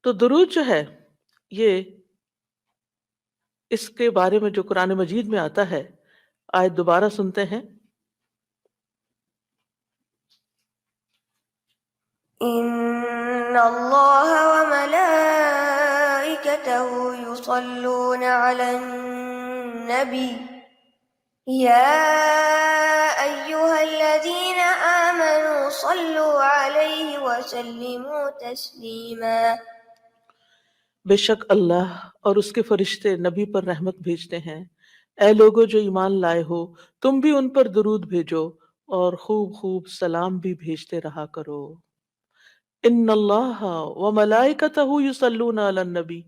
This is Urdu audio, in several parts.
تو درود جو ہے یہ اس کے بارے میں جو قرآن مجید میں آتا ہے، آیت دوبارہ سنتے ہیں۔ ان اللہ وملائکته یصلون علی النبی یا ایہا الذین آمنوا صلوا علیہ وسلموا تسلیما۔ بے شک اللہ اور اس کے فرشتے نبی پر رحمت بھیجتے ہیں۔ اے لوگو جو ایمان لائے ہو، تم بھی ان پر درود بھیجو اور خوب خوب سلام بھی بھیجتے رہا کرو۔ ان اللہ و ملائکتہ یصلون علی النبی،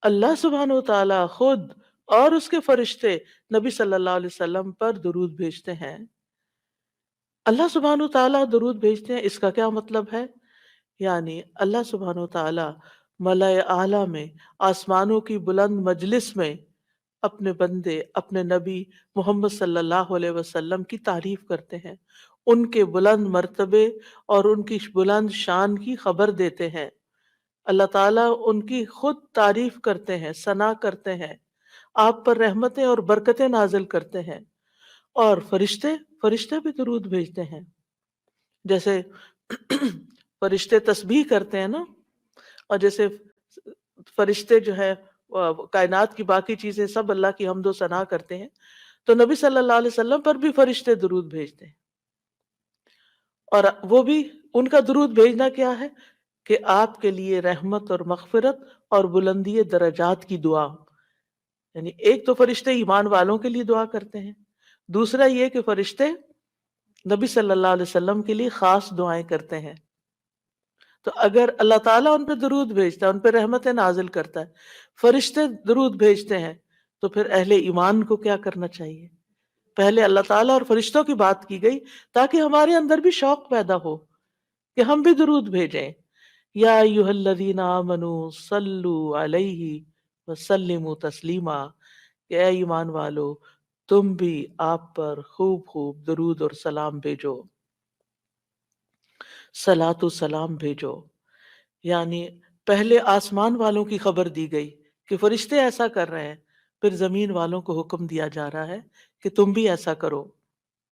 اللہ سبحانہ و تعالی خود اور اس کے فرشتے نبی صلی اللہ علیہ وسلم پر درود بھیجتے ہیں۔ اللہ سبحانہ و تعالی درود بھیجتے ہیں، اس کا کیا مطلب ہے؟ یعنی اللہ سبحانہ و تعالی ملائے اعلیٰ میں، آسمانوں کی بلند مجلس میں اپنے بندے، اپنے نبی محمد صلی اللہ علیہ وسلم کی تعریف کرتے ہیں، ان کے بلند مرتبے اور ان کی بلند شان کی خبر دیتے ہیں۔ اللہ تعالیٰ ان کی خود تعریف کرتے ہیں، ثنا کرتے ہیں، آپ پر رحمتیں اور برکتیں نازل کرتے ہیں۔ اور فرشتے بھی درود بھیجتے ہیں، جیسے فرشتے تسبیح کرتے ہیں نا، اور جیسے فرشتے جو ہے کائنات کی باقی چیزیں سب اللہ کی حمد و ثنا کرتے ہیں، تو نبی صلی اللہ علیہ وسلم پر بھی فرشتے درود بھیجتے ہیں۔ اور وہ بھی ان کا درود بھیجنا کیا ہے کہ آپ کے لیے رحمت اور مغفرت اور بلندی درجات کی دعا، یعنی ایک تو فرشتے ایمان والوں کے لیے دعا کرتے ہیں، دوسرا یہ کہ فرشتے نبی صلی اللہ علیہ وسلم کے لیے خاص دعائیں کرتے ہیں۔ تو اگر اللہ تعالیٰ ان پہ درود بھیجتا ہے، ان پہ رحمتیں نازل کرتا ہے، فرشتے درود بھیجتے ہیں، تو پھر اہل ایمان کو کیا کرنا چاہیے؟ پہلے اللہ تعالیٰ اور فرشتوں کی بات کی گئی تاکہ ہمارے اندر بھی شوق پیدا ہو کہ ہم بھی درود بھیجیں۔ یا ایھا الذین آمنوا صلوا علیہ وسلموا تسلیما، کہ اے ایمان والو تم بھی آپ پر خوب خوب درود اور سلام بھیجو، صلاۃ و سلام بھیجو۔ یعنی پہلے آسمان والوں کی خبر دی گئی کہ فرشتے ایسا کر رہے ہیں، پھر زمین والوں کو حکم دیا جا رہا ہے کہ تم بھی ایسا کرو۔